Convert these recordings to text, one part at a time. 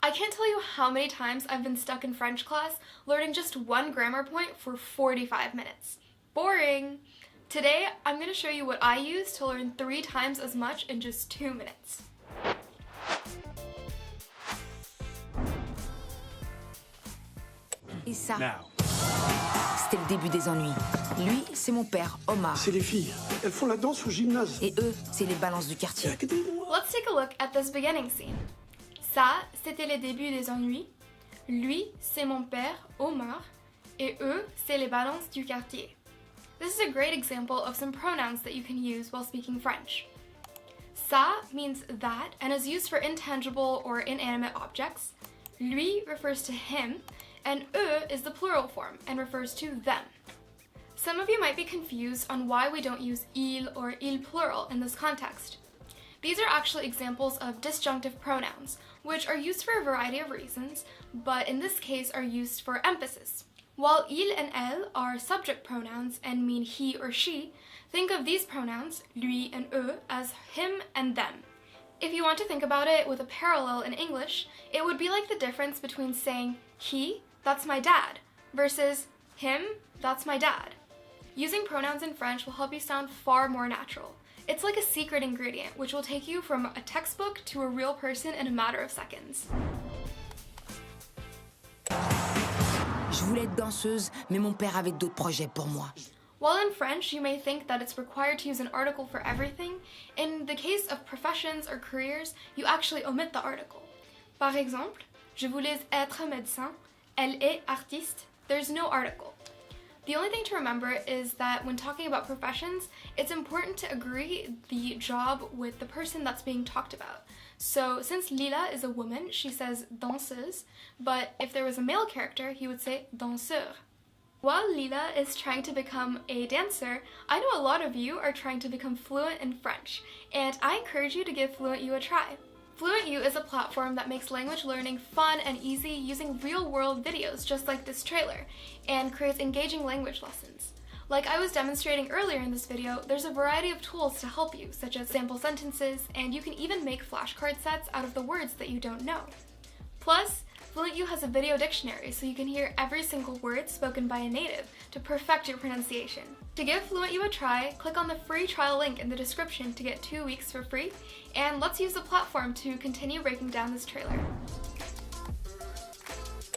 I can't tell you how many times I've been stuck in French class learning just one grammar point for 45 minutes. Boring! Today, I'm going to show you what I use to learn 3 times as much in just 2 minutes. Et ça, Now. c'était le début des ennuis. Lui, c'est mon père, Omar. C'est les filles. Elles font la danse au gymnase. Et eux, c'est les balances du quartier. Let's take a look at this beginning scene. Ça, c'était le début des ennuis. Lui, c'est mon père, Omar. Et eux, c'est les balances du quartier. This is a great example of some pronouns that you can use while speaking French. Ça means that and is used for intangible or inanimate objects. Lui refers to him, and eux is the plural form and refers to them. Some of you might be confused on why we don't use il or il plural in this context. These are actually examples of disjunctive pronouns, which are used for a variety of reasons, but in this case are used for emphasis. While il and elle are subject pronouns and mean he or she, think of these pronouns, lui and eux, as him and them. If you want to think about it with a parallel in English, it would be like the difference between saying he, that's my dad, versus him, that's my dad. Using pronouns in French will help you sound far more natural. It's like a secret ingredient, which will take you from a textbook to a real person in a matter of seconds. Je voulais être danseuse, mais mon père avait d'autres projets pour moi. While in French, you may think that it's required to use an article for everything, in the case of professions or careers, you actually omit the article. Par exemple, je voulais être médecin, elle est artiste, there's no article. The only thing to remember is that when talking about professions, it's important to agree the job with the person that's being talked about. So since Lila is a woman, she says danseuse, but if there was a male character, he would say danseur. While Lila is trying to become a dancer, I know a lot of you are trying to become fluent in French, and I encourage you to give FluentU a try. FluentU is a platform that makes language learning fun and easy using real-world videos just like this trailer, and creates engaging language lessons. Like I was demonstrating earlier in this video, there's a variety of tools to help you, such as sample sentences, and you can even make flashcard sets out of the words that you don't know. Plus, FluentU has a video dictionary so you can hear every single word spoken by a native to perfect your pronunciation. To give FluentU a try, click on the free trial link in the description to get 2 weeks for free, and let's use the platform to continue breaking down this trailer.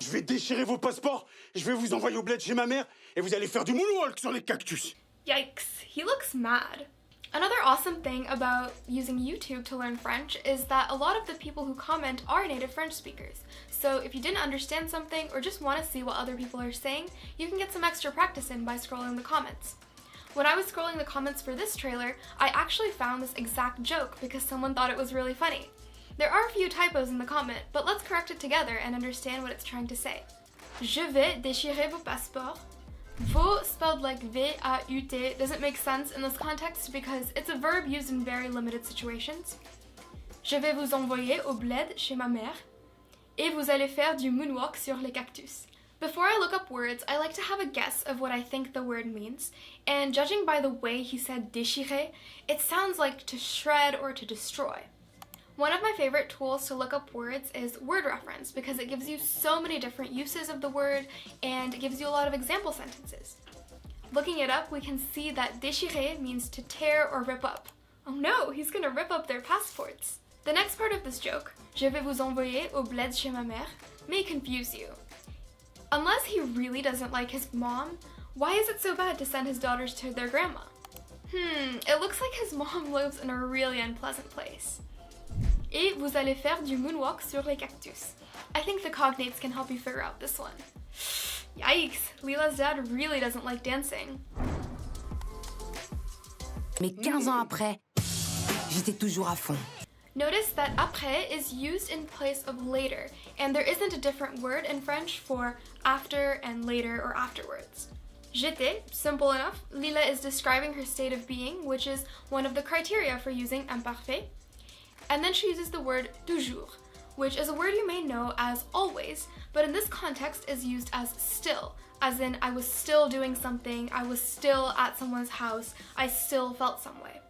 Je vais déchirer vos passeports, je vais vous envoyer au bled chez ma mère et vous allez faire du Moonwalk sur les cactus. Yikes, he looks mad. Another awesome thing about using YouTube to learn French is that a lot of the people who comment are native French speakers. So if you didn't understand something or just want to see what other people are saying, you can get some extra practice in by scrolling the comments. When I was scrolling the comments for this trailer, I actually found this exact joke because someone thought it was really funny. There are a few typos in the comment, but let's correct it together and understand what it's trying to say. Je vais déchirer vos passeports. Vos spelled like V-A-U-T doesn't make sense in this context because it's a verb used in very limited situations. Je vais vous envoyer au bled chez ma mère. Et vous allez faire du moonwalk sur les cactus. Before I look up words, I like to have a guess of what I think the word means, and judging by the way he said déchirer, it sounds like to shred or to destroy. One of my favorite tools to look up words is word reference because it gives you so many different uses of the word and it gives you a lot of example sentences. Looking it up, we can see that déchirer means to tear or rip up. Oh no, he's gonna rip up their passports. The next part of this joke, je vais vous envoyer au bled chez ma mère, may confuse you. Unless he really doesn't like his mom, why is it so bad to send his daughters to their grandma? It looks like his mom lives in a really unpleasant place. Et vous allez faire du moonwalk sur les cactus. I think the cognates can help you figure out this one. Yikes, Lila's dad really doesn't like dancing. Mais 15 ans après, j'étais toujours à fond. Notice that après is used in place of later, and there isn't a different word in French for after and later or afterwards. J'étais, simple enough, Lila is describing her state of being, which is one of the criteria for using imparfait. And then she uses the word toujours, which is a word you may know as always, but in this context is used as still, as in I was still doing something, I was still at someone's house, I still felt some way.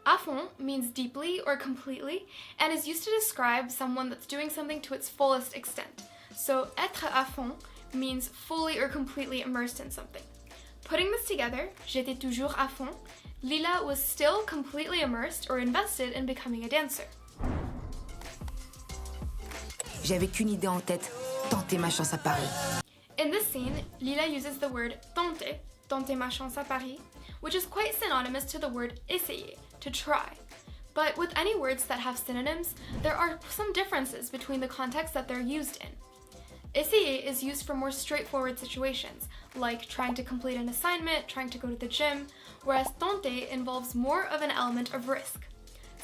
À fond means deeply or completely and is used to describe someone that's doing something to its fullest extent. So être à fond means fully or completely immersed in something. Putting this together, j'étais toujours à fond, Lila was still completely immersed or invested in becoming a dancer. J'avais qu'une idée en tête, tenter ma chance à Paris. In this scene, Lila uses the word tenter ma chance à Paris, which is quite synonymous to the word essayer, to try. But with any words that have synonyms, there are some differences between the contexts that they're used in. Essayer is used for more straightforward situations, like trying to complete an assignment, trying to go to the gym, whereas tenter involves more of an element of risk.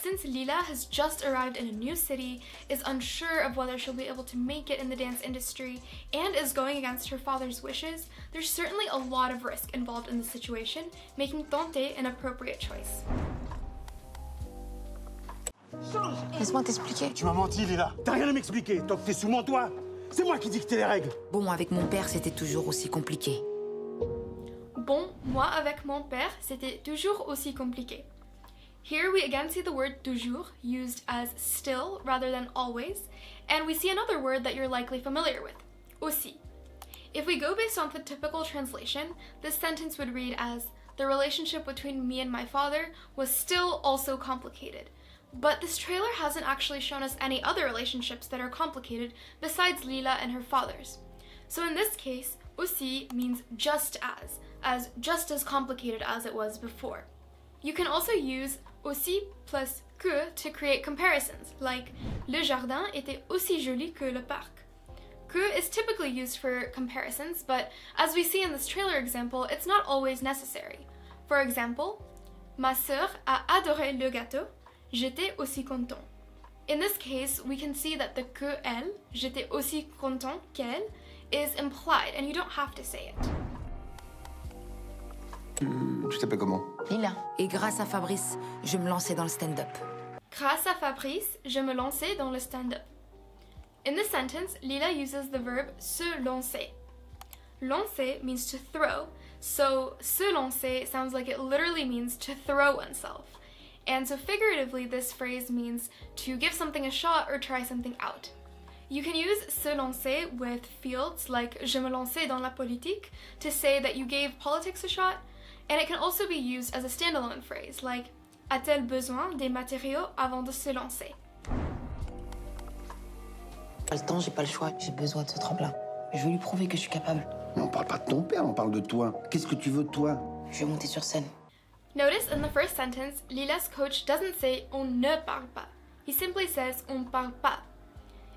Since Lila has just arrived in a new city, is unsure of whether she'll be able to make it in the dance industry, and is going against her father's wishes, there's certainly a lot of risk involved in the situation, making tenter an appropriate choice. Laisse-moi t'expliquer. Tu m'as menti, Lila. T'as rien à m'expliquer. Tant que t'es sous mon toit, c'est moi qui dictais les règles. Bon, avec mon père, c'était toujours aussi compliqué. Bon, moi avec mon père, c'était toujours aussi compliqué. Here we again see the word toujours used as still rather than always, and we see another word that you're likely familiar with, aussi. If we go based on the typical translation, this sentence would read as, the relationship between me and my father was still also complicated. But this trailer hasn't actually shown us any other relationships that are complicated besides Lila and her father's. So in this case, aussi means just as just as complicated as it was before. You can also use aussi plus que to create comparisons, like le jardin était aussi joli que le parc. Que is typically used for comparisons, but as we see in this trailer example, it's not always necessary. For example, ma sœur a adoré le gâteau, j'étais aussi content. In this case, we can see that the que elle, j'étais aussi content qu'elle, is implied, and you don't have to say it. Tu t'appelles comment? Lila. Et grâce à Fabrice, je me lançais dans le stand-up. Grâce à Fabrice, je me lançais dans le stand-up. In this sentence, Lila uses the verb se lancer. Lancer means to throw, so se lancer sounds like it literally means to throw oneself. And so figuratively, this phrase means to give something a shot or try something out. You can use se lancer with fields like je me lançais dans la politique to say that you gave politics a shot, and it can also be used as a standalone phrase like a-t-elle besoin des matériaux avant de se lancer? Pas le temps, j'ai pas le choix. J'ai besoin de ce tremplin. Je veux lui prouver que je suis capable. Mais on parle pas de ton père, on parle de toi. Qu'est-ce que tu veux de toi? Je vais monter sur scène. Notice in the first sentence, Lila's coach doesn't say on ne parle pas. He simply says on parle pas.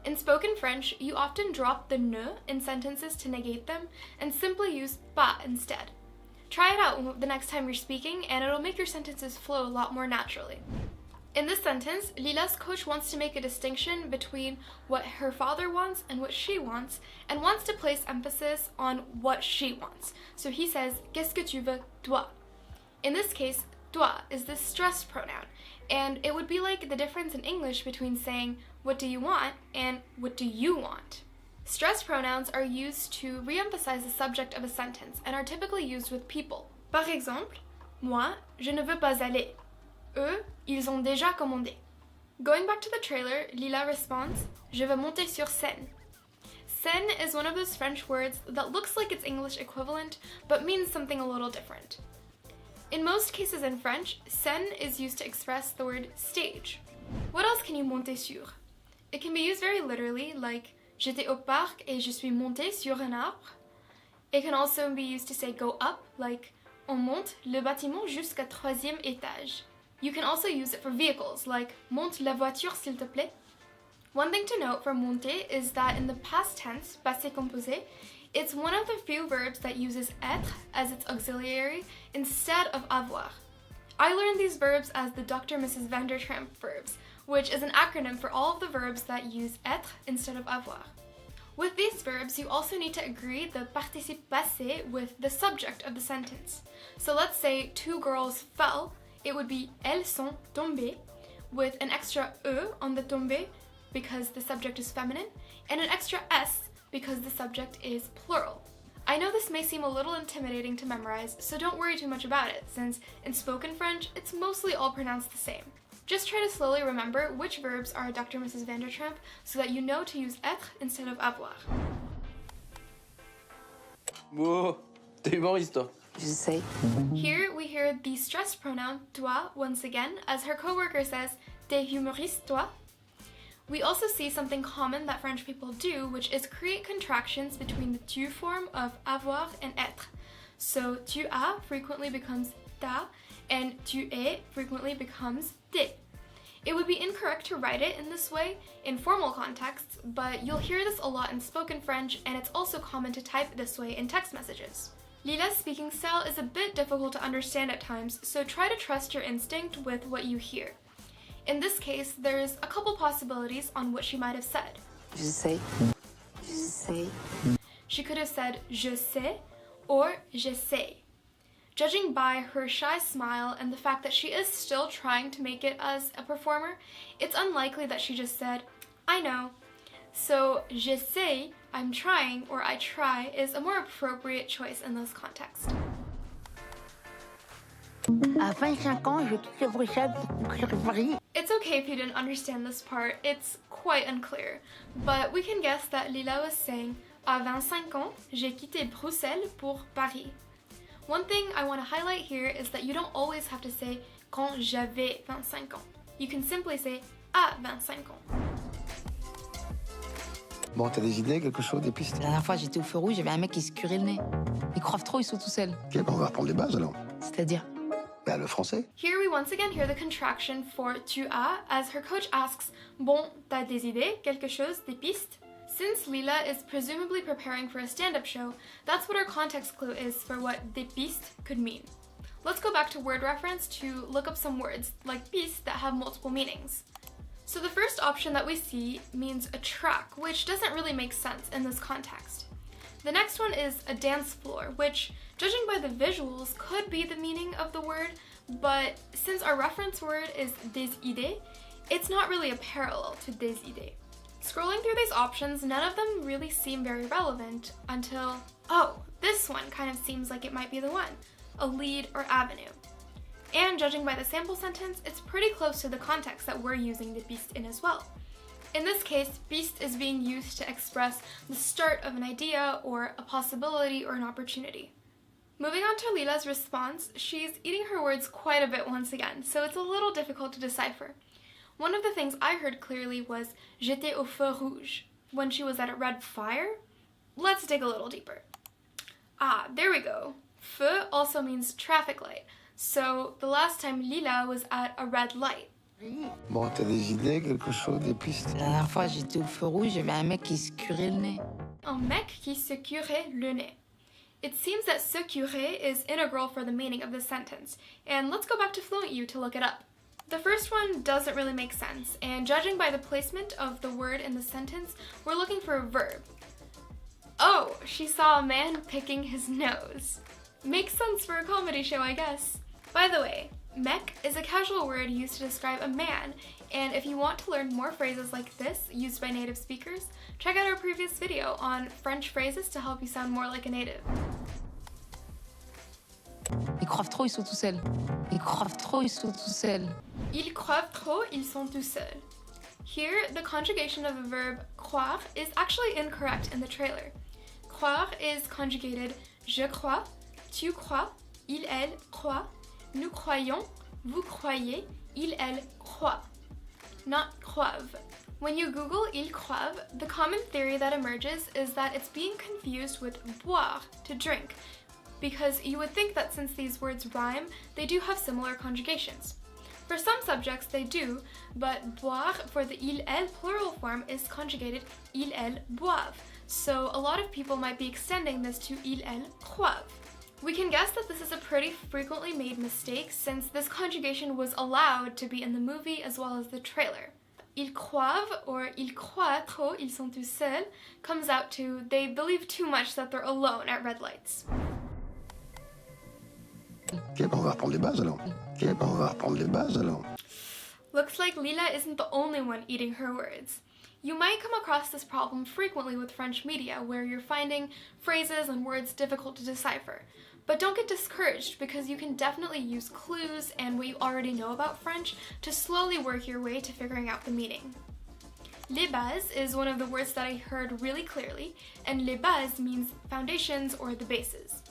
In spoken French, you often drop the ne in sentences to negate them and simply use pas instead. Try it out the next time you're speaking and it'll make your sentences flow a lot more naturally. In this sentence, Lila's coach wants to make a distinction between what her father wants and what she wants, and wants to place emphasis on what she wants. So he says, qu'est-ce que tu veux, toi? In this case, toi is the stressed pronoun, and it would be like the difference in English between saying, what do you want, and what do you want? Stressed pronouns are used to re-emphasize the subject of a sentence and are typically used with people. Par exemple, moi, je ne veux pas aller. Eux, ils ont déjà commandé. Going back to the trailer, Lila responds, je veux monter sur scène. Scène is one of those French words that looks like its English equivalent, but means something a little different. In most cases in French, scène is used to express the word stage. What else can you monter sur? It can be used very literally, like j'étais au parc et je suis montée sur un arbre. It can also be used to say go up, like on monte le bâtiment jusqu'à 3e étage. You can also use it for vehicles, like monte la voiture s'il te plaît. One thing to note for monter is that in the past tense, passé composé, it's one of the few verbs that uses être as its auxiliary instead of avoir. I learned these verbs as the Dr. Mrs. Vandertramp verbs, which is an acronym for all of the verbs that use être instead of avoir. With these verbs, you also need to agree the participe passé with the subject of the sentence. So let's say two girls fell, it would be elles sont tombées, with an extra e on the tombé because the subject is feminine, and an extra s because the subject is plural. I know this may seem a little intimidating to memorize, so don't worry too much about it, since in spoken French, it's mostly all pronounced the same. Just try to slowly remember which verbs are Dr. Mrs. Vandertramp so that you know to use être instead of avoir. Wow, t'es humoriste, toi. J'essaie. Here we hear the stressed pronoun toi once again, as her coworker says, t'es humoriste toi? We also see something common that French people do, which is create contractions between the tu form of avoir and être. So tu as frequently becomes ta, and tu es frequently becomes t'es. It would be incorrect to write it in this way in formal contexts, but you'll hear this a lot in spoken French, and it's also common to type this way in text messages. Lila's speaking style is a bit difficult to understand at times, so try to trust your instinct with what you hear. In this case, there's a couple possibilities on what she might have said. J'essaie. J'essaie. She could have said je sais or j'essaie. Judging by her shy smile and the fact that she is still trying to make it as a performer, it's unlikely that she just said, I know. So j'essaie, I'm trying, or I try, is a more appropriate choice in this context. À 25 ans, je quitte Bruxelles pour courir Paris. It's okay if you didn't understand this part, it's quite unclear, but we can guess that Lila was saying, à 25 ans, j'ai quitté Bruxelles pour Paris. One thing I want to highlight here is that you don't always have to say quand j'avais 25 ans. You can simply say à 25 ans. Bon, t'as des idées, quelque chose, des pistes? La dernière fois, j'étais au feu rouge, il y avait un mec qui se curait le nez. Ils croient trop, ils sont tout seuls. Ok, on va reprendre les bases alors. C'est-à-dire? Bah, le français. Here we once again hear the contraction for tu as as her coach asks, bon, t'as des idées, quelque chose, des pistes? Since Lila is presumably preparing for a stand-up show, that's what our context clue is for what des pistes could mean. Let's go back to word reference to look up some words, like pistes, that have multiple meanings. So the first option that we see means a track, which doesn't really make sense in this context. The next one is a dance floor, which, judging by the visuals, could be the meaning of the word, but since our reference word is des idées, it's not really a parallel to des idées. Scrolling through these options, none of them really seem very relevant until, oh, this one kind of seems like it might be the one, a lead or avenue. And judging by the sample sentence, it's pretty close to the context that we're using the piste in as well. In this case, piste is being used to express the start of an idea or a possibility or an opportunity. Moving on to Lila's response, she's eating her words quite a bit once again, so it's a little difficult to decipher. One of the things I heard clearly was j'étais au feu rouge, when she was at a red fire. Let's dig a little deeper. Ah, there we go. Feu also means traffic light, so the last time Lila was at a red light. Bon, t'as des idées, quelque chose, des pistes? La dernière fois, j'étais au feu rouge, il y avait un mec qui se curait le nez. Un mec qui se curait le nez. It seems that se curer is integral for the meaning of this sentence, and let's go back to FluentU to look it up. The first one doesn't really make sense, and judging by the placement of the word in the sentence, we're looking for a verb. Oh, she saw a man picking his nose. Makes sense for a comedy show, I guess. By the way, mec is a casual word used to describe a man, and if you want to learn more phrases like this used by native speakers, check out our previous video on French phrases to help you sound more like a native. Ils croient trop, ils sont tout seuls. Ils croient trop, ils sont tout seuls. Ils croient trop, ils sont tout seuls. Here, the conjugation of the verb croire is actually incorrect in the trailer. Croire is conjugated je crois, tu crois, il, elle croit, nous croyons, vous croyez, il, elle croit, not croivent. When you Google ils croivent, the common theory that emerges is that it's being confused with boire, to drink, because you would think that since these words rhyme, they do have similar conjugations. For some subjects they do, but boire for the il, elle plural form is conjugated il, elle boivent, so a lot of people might be extending this to il, elle croivent. We can guess that this is a pretty frequently made mistake since this conjugation was allowed to be in the movie as well as the trailer. Ils croivent or ils croient trop, ils sont tout seuls comes out to they believe too much that they're alone at red lights. Ok, on va reprendre les bases alors. Ok, on va reprendre les bases alors. Looks like Lila isn't the only one eating her words. You might come across this problem frequently with French media, where you're finding phrases and words difficult to decipher. But don't get discouraged, because you can definitely use clues and what you already know about French to slowly work your way to figuring out the meaning. Les bases is one of the words that I heard really clearly, and les bases means foundations or the bases.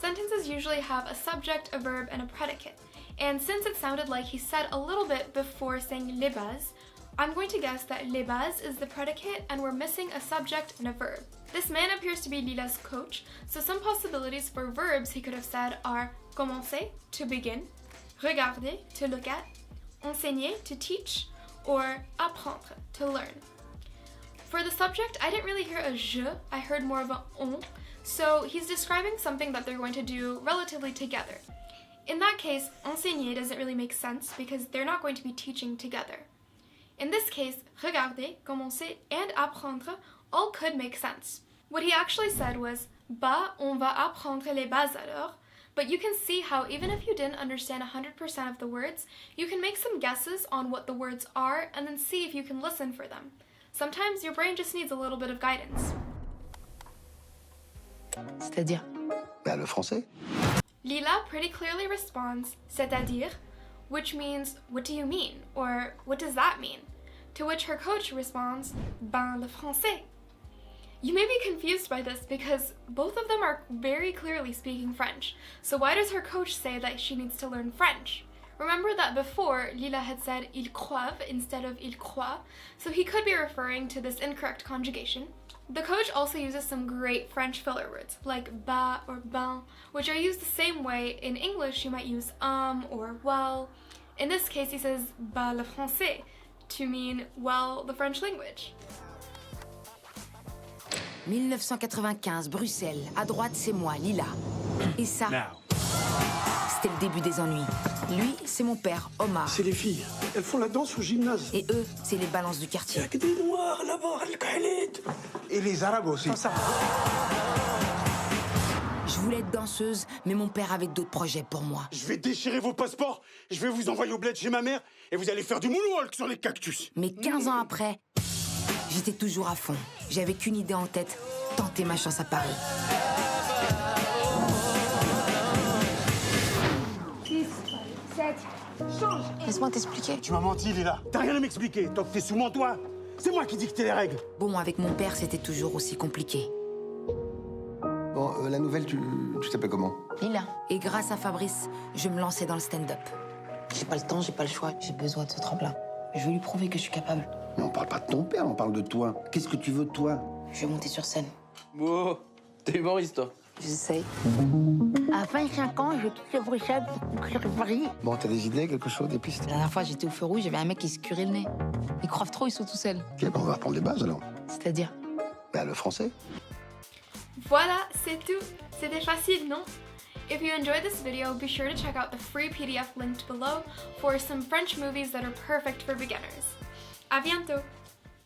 Sentences usually have a subject, a verb, and a predicate. And since it sounded like he said a little bit before saying les bases, I'm going to guess that les bases is the predicate and we're missing a subject and a verb. This man appears to be Lila's coach, so some possibilities for verbs he could have said are commencer, to begin, regarder, to look at, enseigner, to teach, or apprendre, to learn. For the subject, I didn't really hear a je, I heard more of a on, so he's describing something that they're going to do relatively together. In that case, enseigner doesn't really make sense because they're not going to be teaching together. In this case, regarder, commencer, and apprendre all could make sense. What he actually said was, bah, on va apprendre les bases alors, but you can see how even if you didn't understand 100% of the words, you can make some guesses on what the words are and then see if you can listen for them. Sometimes your brain just needs a little bit of guidance. C'est-à-dire? Bah, le français. Lila pretty clearly responds, c'est-à-dire, which means, what do you mean? Or, what does that mean? To which her coach responds, ben le français. You may be confused by this because both of them are very clearly speaking French, so why does her coach say that she needs to learn French? Remember that before, Lila had said ils croivent instead of ils croient, so he could be referring to this incorrect conjugation. The coach also uses some great French filler words, like ba or ben, which are used the same way in English you might use or well. In this case, he says ba le français, to mean, well, the French language. 1995, Bruxelles. À droite, c'est moi, Lila. Et ça, c'était le début des ennuis. Lui, c'est mon père, Omar. C'est les filles. Elles font la danse au gymnase. Et eux, c'est les balances du quartier. Avec des noirs là-bas, Al-Khalid. Et les arabes aussi. Je voulais être danseuse, mais mon père avait d'autres projets pour moi. Je vais déchirer vos passeports, je vais vous envoyer au bled chez ma mère, et vous allez faire du Moonwalk sur les cactus. Mais 15 ans après, j'étais toujours à fond. J'avais qu'une idée en tête, tenter ma chance à Paris. 6, 7, change. Laisse-moi t'expliquer. Tu m'as menti, Lila. T'as rien à m'expliquer, tant que t'es sous mon toit. C'est moi qui dictais les règles. Bon, avec mon père, c'était toujours aussi compliqué. Bon, la nouvelle, tu t'appelles comment? Lila, Et grâce à Fabrice, je me lançais dans le stand-up. j'ai pas le temps, j'ai pas le choix. J'ai besoin de ce tremplin. Je veux lui prouver que je suis capable. Mais on parle pas de ton père, on parle de toi. Qu'est-ce que tu veux de toi? Je vais monter sur scène. Oh, t'es humoriste, toi. J'essaye. À 25 ans, je quitte Bruxelles pour sur Paris. Bon, t'as des idées, quelque chose, des pistes? La dernière fois, j'étais au feu rouge, il y avait un mec qui se curait le nez. Ils croient trop, ils sont tout seuls. Ok, on va reprendre les bases alors. C'est-à-dire? Bah, le français. Voilà, c'est tout. C'était facile, non? If you enjoyed this video, be sure to check out the free PDF linked below for some French movies that are perfect for beginners. À bientôt!